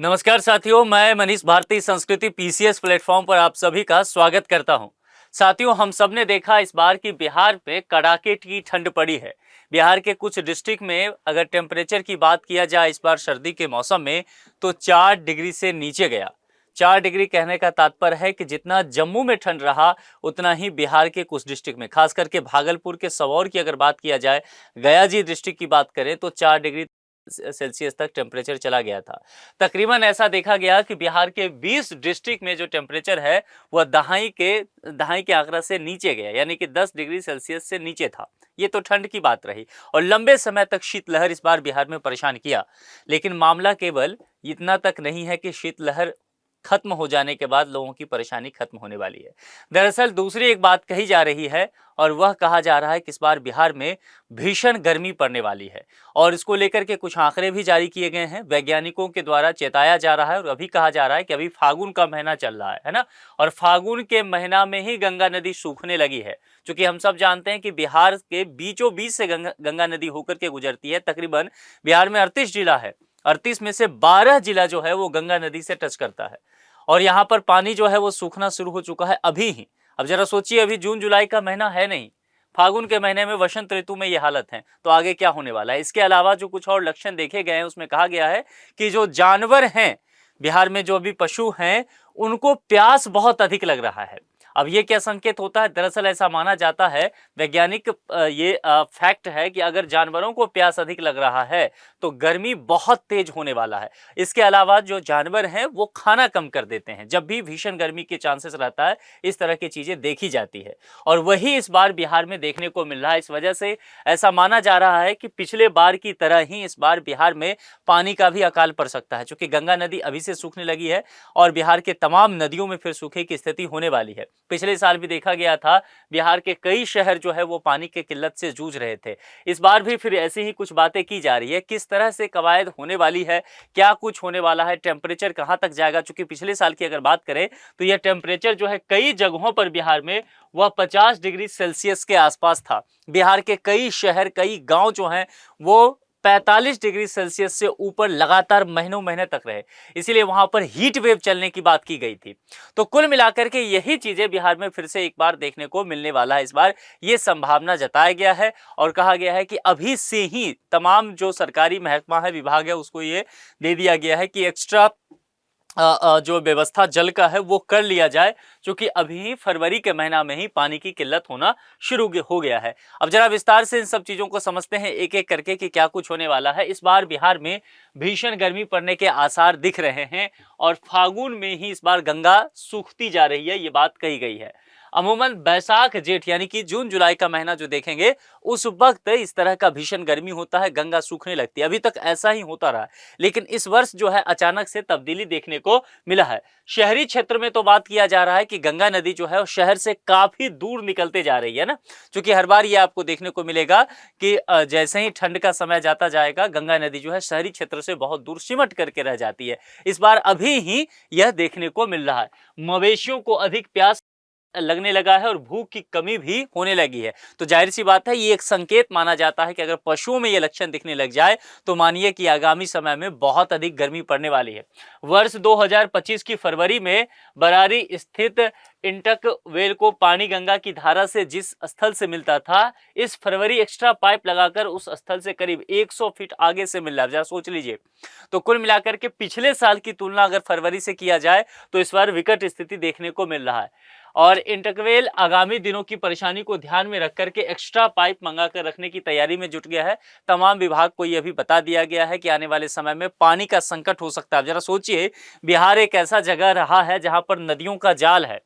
नमस्कार साथियों, मैं मनीष भारती संस्कृति पीसीएस प्लेटफॉर्म पर आप सभी का स्वागत करता हूं। साथियों, हम सब ने देखा इस बार की बिहार में कड़ाके की ठंड पड़ी है। बिहार के कुछ डिस्ट्रिक्ट में अगर टेम्परेचर की बात किया जाए इस बार सर्दी के मौसम में तो 4 डिग्री से नीचे गया। 4 डिग्री कहने का तात्पर्य है कि जितना जम्मू में ठंड रहा उतना ही बिहार के कुछ डिस्ट्रिक्ट में, खास करके भागलपुर के सबौर की अगर बात किया जाए, गया जी डिस्ट्रिक्ट की बात करें तो 4 डिग्री सेल्सियस तक टेम्परेचर चला गया था। तकरीबन ऐसा देखा गया कि बिहार के 20 डिस्ट्रिक्ट में जो टेम्परेचर है वह दहाई के आंकड़ा से नीचे गया, यानी कि 10 डिग्री सेल्सियस से नीचे था। ये तो ठंड की बात रही और लंबे समय तक शीतलहर इस बार बिहार में परेशान किया। लेकिन मामला केवल इतना तक नहीं है कि शीतलहर खत्म हो जाने के बाद लोगों की परेशानी खत्म होने वाली है। दरअसल दूसरी एक बात कही जा रही है और वह कहा जा रहा है कि इस बार बिहार में भीषण गर्मी पड़ने वाली है और इसको लेकर के कुछ आंकड़े भी जारी किए गए हैं। वैज्ञानिकों के द्वारा चेताया जा रहा है और अभी कहा जा रहा है कि अभी फागुन का महीना चल रहा है ना, और फागुन के महीना में ही गंगा नदी सूखने लगी है। क्योंकि हम सब जानते हैं कि बिहार के बीचों बीच से गंगा नदी होकर के गुजरती है। तकरीबन बिहार में 38 जिला है, 38 में से 12 जिला जो है वो गंगा नदी से टच करता है और यहाँ पर पानी जो है वो सूखना शुरू हो चुका है अभी ही। अब जरा सोचिए, अभी जून जुलाई का महीना है नहीं, फागुन के महीने में वसंत ऋतु में ये हालत है, तो आगे क्या होने वाला है। इसके अलावा जो कुछ और लक्षण देखे गए हैं उसमें कहा गया है कि जो जानवर हैं बिहार में, जो अभी पशु हैं, उनको प्यास बहुत अधिक लग रहा है। अब ये क्या संकेत होता है? दरअसल ऐसा माना जाता है, वैज्ञानिक ये फैक्ट है कि अगर जानवरों को प्यास अधिक लग रहा है तो गर्मी बहुत तेज होने वाला है। इसके अलावा जो जानवर हैं वो खाना कम कर देते हैं। जब भी भीषण गर्मी के चांसेस रहता है इस तरह की चीजें देखी जाती है और वही इस बार बिहार में देखने को मिल रहा है। इस वजह से ऐसा माना जा रहा है कि पिछले बार की तरह ही इस बार बिहार में पानी का भी अकाल पड़ सकता है, क्योंकि गंगा नदी अभी से सूखने लगी है और बिहार के तमाम नदियों में फिर सूखे की स्थिति होने वाली है। पिछले साल भी देखा गया था, बिहार के कई शहर जो है वो पानी के किल्लत से जूझ रहे थे। इस बार भी फिर ऐसी ही कुछ बातें की जा रही है। किस तरह से कवायद होने वाली है, क्या कुछ होने वाला है, टेम्परेचर कहां तक जाएगा। चूंकि पिछले साल की अगर बात करें तो यह टेम्परेचर जो है कई जगहों पर बिहार में वह 50 डिग्री सेल्सियस के आसपास था। बिहार के कई शहर, कई गांव जो हैं वो 45 डिग्री सेल्सियस से ऊपर लगातार महीनों महीने तक रहे, इसीलिए वहां पर हीट वेव चलने की बात की गई थी। तो कुल मिलाकर के यही चीजें बिहार में फिर से एक बार देखने को मिलने वाला है। इस बार ये संभावना जताया गया है और कहा गया है कि अभी से ही तमाम जो सरकारी महकमा है, विभाग है, उसको ये दे दिया गया है कि एक्स्ट्रा जो व्यवस्था जल का है वो कर लिया जाए, क्योंकि अभी फरवरी के महीना में ही पानी की किल्लत होना शुरू हो गया है। अब जरा विस्तार से इन सब चीजों को समझते हैं एक एक करके कि क्या कुछ होने वाला है। इस बार बिहार में भीषण गर्मी पड़ने के आसार दिख रहे हैं और फागुन में ही इस बार गंगा सूखती जा रही है, ये बात कही गई है। अमूमन बैसाख जेठ यानी कि जून जुलाई का महीना जो देखेंगे उस वक्त इस तरह का भीषण गर्मी होता है, गंगा सूखने लगती है। अभी तक ऐसा ही होता रहा, लेकिन इस वर्ष जो है अचानक से तब्दीली देखने को मिला है। शहरी क्षेत्र में तो बात किया जा रहा है कि गंगा नदी जो है शहर से काफी दूर निकलते जा रही है ना, क्योंकि हर बार ये आपको देखने को मिलेगा कि जैसे ही ठंड का समय जाता जाएगा गंगा नदी जो है शहरी क्षेत्र से बहुत दूर सिमट करके रह जाती है। इस बार अभी ही यह देखने को मिल रहा है। मवेशियों को अधिक प्यास लगने लगा है और भूख की कमी भी होने लगी है। तो जाहिर सी बात है, ये एक संकेत माना जाता है कि अगर पशुओं में ये लक्षण दिखने लग जाए तो मानिए कि आगामी समय में बहुत अधिक गर्मी पड़ने वाली है। वर्ष 2025 की फरवरी में बरारी स्थित इंटक वेल को पानी गंगा की धारा से जिस स्थल से मिलता था, इस फरवरी एक्स्ट्रा पाइप लगाकर उस स्थल से करीब 100 फीट आगे से मिल रहा है। जरा सोच लीजिए, तो कुल मिलाकर के पिछले साल की तुलना अगर फरवरी से किया जाए तो इस बार विकट स्थिति देखने को मिल रहा है और इंटकवेल आगामी दिनों की परेशानी को ध्यान में रख करके एक्स्ट्रा पाइप मंगाकर रखने की तैयारी में जुट गया है। तमाम विभाग को यह भी बता दिया गया है कि आने वाले समय में पानी का संकट हो सकता है। जरा सोचिए, बिहार एक ऐसा जगह रहा है जहां पर नदियों का जाल है।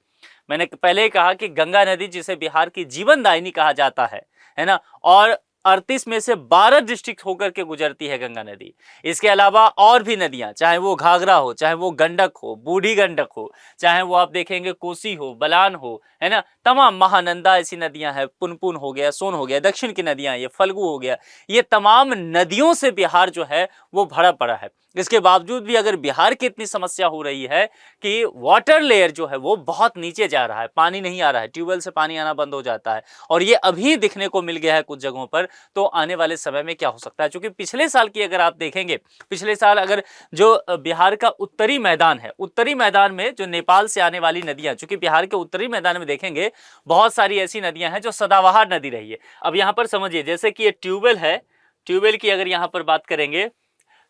मैंने पहले ही कहा कि गंगा नदी जिसे बिहार की जीवनदायिनी कहा जाता है ना, और 38 में से 12 डिस्ट्रिक्ट होकर के गुजरती है गंगा नदी। इसके अलावा और भी नदियां, चाहे वो घाघरा हो, चाहे वो गंडक हो, बूढ़ी गंडक हो, चाहे वो आप देखेंगे कोसी हो, बलान हो, है ना, तमाम महानंदा ऐसी नदियां हैं, पुनपुन हो गया, सोन हो गया, दक्षिण की नदियां, ये फल्गु हो गया, ये तमाम नदियों से बिहार जो है वो भरा पड़ा है। इसके बावजूद भी अगर बिहार की इतनी समस्या हो रही है कि वाटर लेयर जो है वो बहुत नीचे जा रहा है, पानी नहीं आ रहा है, ट्यूबवेल से पानी आना बंद हो जाता है और ये अभी दिखने को मिल गया है कुछ जगहों पर, तो आने वाले समय में क्या हो सकता है। क्योंकि पिछले साल की अगर आप देखेंगे, पिछले साल अगर जो बिहार का उत्तरी मैदान है, उत्तरी मैदान में जो नेपाल से आने वाली नदियां, चूंकि बिहार के उत्तरी मैदान में देखेंगे बहुत सारी ऐसी नदियां हैं जो सदाबहार नदी रही है। अब यहां पर समझिए, जैसे कि ये ट्यूबवेल है, ट्यूबवेल की अगर यहां पर बात करेंगे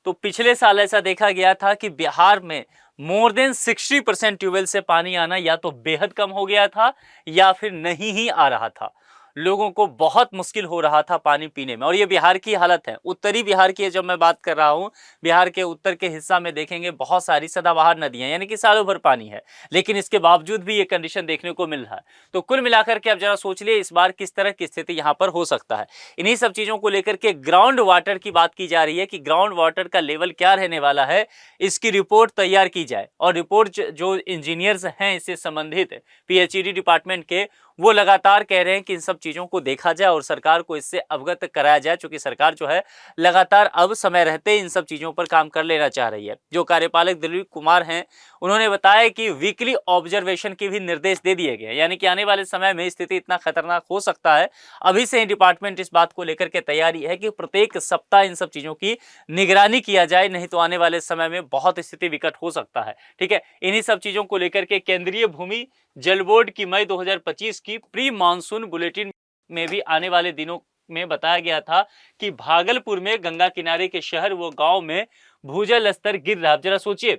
तो पिछले साल ऐसा देखा गया था कि बिहार में मोर देन 60% ट्यूबवेल से पानी आना या तो बेहद कम हो गया था या फिर नहीं ही आ रहा था। लोगों को बहुत मुश्किल हो रहा था पानी पीने में। और ये बिहार की हालत है, उत्तरी बिहार की जब मैं बात कर रहा हूँ, बिहार के उत्तर के हिस्सा में देखेंगे बहुत सारी सदाबहार नदियां, यानी कि सालों भर पानी है, लेकिन इसके बावजूद भी ये कंडीशन देखने को मिल रहा है। तो कुल मिलाकर के अब जरा सोच लिए इस बार किस तरह की स्थिति यहाँ पर हो सकता है। इन्हीं सब चीजों को लेकर के ग्राउंड वाटर की बात की जा रही है कि ग्राउंड वाटर का लेवल क्या रहने वाला है, इसकी रिपोर्ट तैयार की जाए। और रिपोर्ट जो इंजीनियर्स हैं इससे संबंधित पीएचईडी डिपार्टमेंट के, वो लगातार कह रहे हैं कि इन सब चीजों को देखा जाए और सरकार को इससे अवगत कराया जाए, क्योंकि सरकार जो है लगातार अब समय रहते इन सब चीजों पर काम कर लेना चाह रही है। जो कार्यपालक दिलीप कुमार हैं, उन्होंने बताया कि वीकली ऑब्जर्वेशन के भी निर्देश दे दिए गए, यानी कि आने वाले समय में स्थिति इतना खतरनाक हो सकता है, अभी से ही डिपार्टमेंट इस बात को लेकर के तैयारी है कि प्रत्येक सप्ताह इन सब चीजों की निगरानी किया जाए, नहीं तो आने वाले समय में बहुत स्थिति विकट हो सकता है। ठीक है, इन्हीं सब चीजों को लेकर के केंद्रीय भूमि जल बोर्ड की मई 2025 की प्री मानसून बुलेटिन में भी आने वाले दिनों में बताया गया था कि भागलपुर में गंगा किनारे के शहर व गांव में भूजल स्तर गिर रहा है। जरा सोचिए,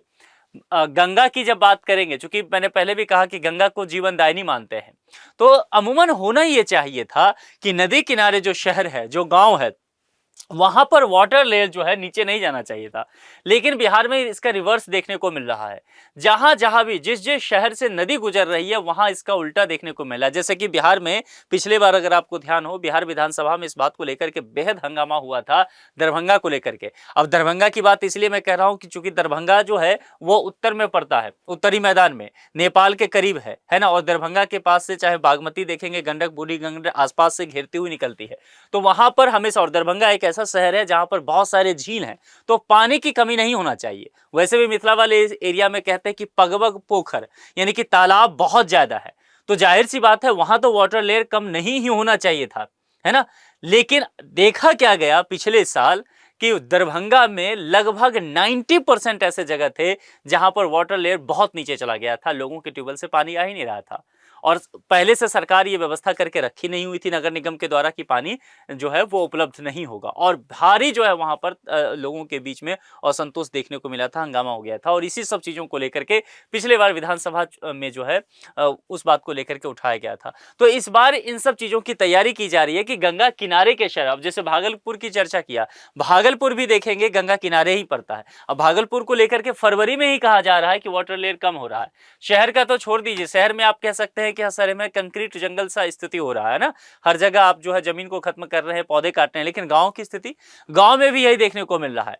गंगा की जब बात करेंगे, चूंकि मैंने पहले भी कहा कि गंगा को जीवनदायिनी मानते हैं, तो अमूमन होना ये चाहिए था कि नदी किनारे जो शहर है, जो गांव है, वहां पर वाटर लेवल जो है नीचे नहीं जाना चाहिए था। लेकिन बिहार में इसका रिवर्स देखने को मिल रहा है। जहां जहां भी जिस जिस शहर से नदी गुजर रही है वहां इसका उल्टा देखने को मिला। जैसे कि बिहार में पिछले बार अगर आपको ध्यान हो, बिहार विधानसभा में इस बात को लेकर के बेहद हंगामा हुआ था, दरभंगा को लेकर के। अब दरभंगा की बात इसलिए मैं कह रहा हूं कि चूंकि दरभंगा जो है वो उत्तर में पड़ता है, उत्तरी मैदान में, नेपाल के करीब है ना। और दरभंगा के पास से चाहे बागमती देखेंगे, गंडक बूढ़ी गंडक आसपास से घेरती हुई निकलती है, तो वहां पर हमेशा, और दरभंगा एक ऐसा शहर है जहां पर बहुत सारे झील हैं, तो पानी की कमी नहीं होना चाहिए। वैसे भी मिथिला वाले एरिया में कहते हैं कि पगबग पोखर, यानी कि तालाब बहुत ज्यादा है, तो जाहिर सी बात है वहां तो वाटर लेयर कम नहीं ही होना चाहिए था, है ना। लेकिन देखा क्या गया पिछले साल कि दरभंगा में लगभग 90% ऐसे जगह थे जहां पर वाटर लेयर बहुत नीचे चला गया था, लोगों के ट्यूबवेल से पानी आ ही नहीं रहा था। और पहले से सरकार ये व्यवस्था करके रखी नहीं हुई थी नगर निगम के द्वारा कि पानी जो है वो उपलब्ध नहीं होगा, और भारी जो है वहां पर लोगों के बीच में असंतोष देखने को मिला था, हंगामा हो गया था। और इसी सब चीजों को लेकर के पिछले बार विधानसभा में जो है उस बात को लेकर के उठाया गया था। तो इस बार इन सब चीजों की तैयारी की जा रही है कि गंगा किनारे के शहर, अब जैसे भागलपुर की चर्चा किया, भागलपुर भी देखेंगे गंगा किनारे ही पड़ता है। अब भागलपुर को लेकर के फरवरी में ही कहा जा रहा है कि वाटर लेयर कम हो रहा है। शहर का तो छोड़ दीजिए, शहर में आप कह सकते हैं कि शहर में कंक्रीट जंगल सा स्थिति हो रहा है ना, हर जगह आप जो है जमीन को खत्म कर रहे हैं, पौधे काट रहे हैं। लेकिन गांव की स्थिति, गांव में भी यही देखने को मिल रहा है।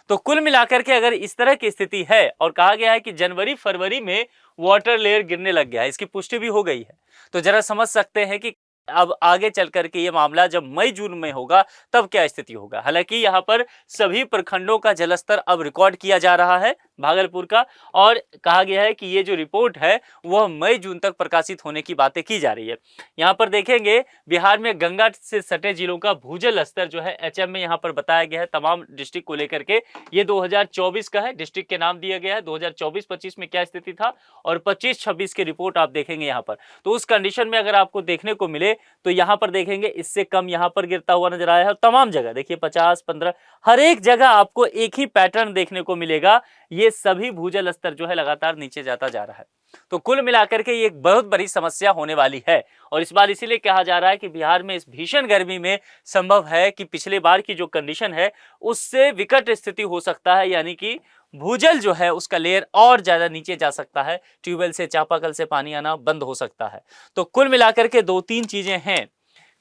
तो कुल मिलाकर के अगर इस तरह की स्थिति है, और कहा गया है कि जनवरी फरवरी में वाटर लेयर गिरने लग गया है, इसकी पुष्टि भी हो गई है, तो जरा समझ सकते हैं कि अब आगे चल करके ये मामला जब मई जून में होगा तब क्या स्थिति होगा। हालांकि यहाँ पर सभी प्रखंडों का जलस्तर अब रिकॉर्ड किया जा रहा है भागलपुर का, और कहा गया है कि ये जो रिपोर्ट है वह मई जून तक प्रकाशित होने की बातें की जा रही है। यहाँ पर देखेंगे बिहार में गंगा से सटे जिलों का भूजल स्तर जो है एचएम में यहाँ पर बताया गया है तमाम डिस्ट्रिक्ट को लेकर के। ये 2024 का है, डिस्ट्रिक्ट के नाम दिया गया है। 2024-25 में क्या स्थिति था और 25-26 की रिपोर्ट आप देखेंगे यहाँ पर। तो उस कंडीशन में अगर आपको देखने को मिले तो यहाँ पर देखेंगे इससे कम यहाँ पर गिरता हुआ नजर आया है। तमाम जगह देखिए 50-15, हर एक जगह आपको एक ही पैटर्न देखने को मिलेगा, ये सभी भूजल स्तर जो है लगातार नीचे जाता जा रहा है। तो कुल मिलाकर के ये एक बहुत बड़ी समस्या होने वाली है। और इस बार इसीलिए कहा जा रहा है कि बिहार में इस भीषण गर्मी में संभव है कि पिछले बार की जो कंडीशन है उससे विकट स्थिति हो सकता है, यानी कि भूजल जो है उसका लेयर और ज्यादा नीचे जा सकता है, ट्यूबवेल से चापाकल से पानी आना बंद हो सकता है। तो कुल मिलाकर के 2-3 चीजें हैं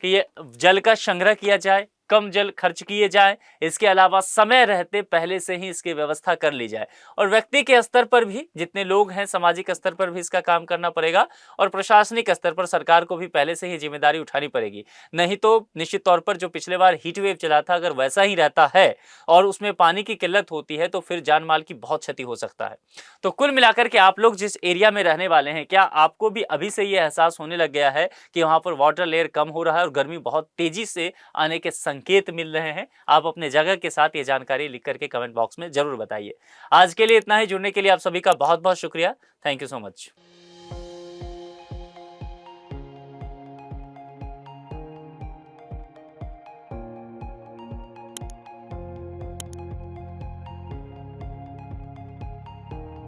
कि ये जल का संग्रह किया जाए, कम जल खर्च किए जाए, इसके अलावा समय रहते पहले से ही इसकी व्यवस्था कर ली जाए, और व्यक्ति के स्तर पर भी जितने लोग हैं सामाजिक स्तर पर भी इसका काम करना पड़ेगा, और प्रशासनिक स्तर पर सरकार को भी पहले से ही जिम्मेदारी उठानी पड़ेगी। नहीं तो निश्चित तौर पर जो पिछले बार हीट वेव चला था अगर वैसा ही रहता है और उसमें पानी की किल्लत होती है तो फिर जान माल की बहुत क्षति हो सकता है। तो कुल मिलाकर के आप लोग जिस एरिया में रहने वाले हैं, क्या आपको भी अभी से ये एहसास होने लग गया है कि वहां पर वाटर लेयर कम हो रहा है और गर्मी बहुत तेजी से आने के संकेत मिल रहे हैं, आप अपने जगह के साथ ये जानकारी लिख करके कमेंट बॉक्स में जरूर बताइए। आज के लिए इतना ही। जुड़ने के लिए आप सभी का बहुत बहुत शुक्रिया। Thank you so much.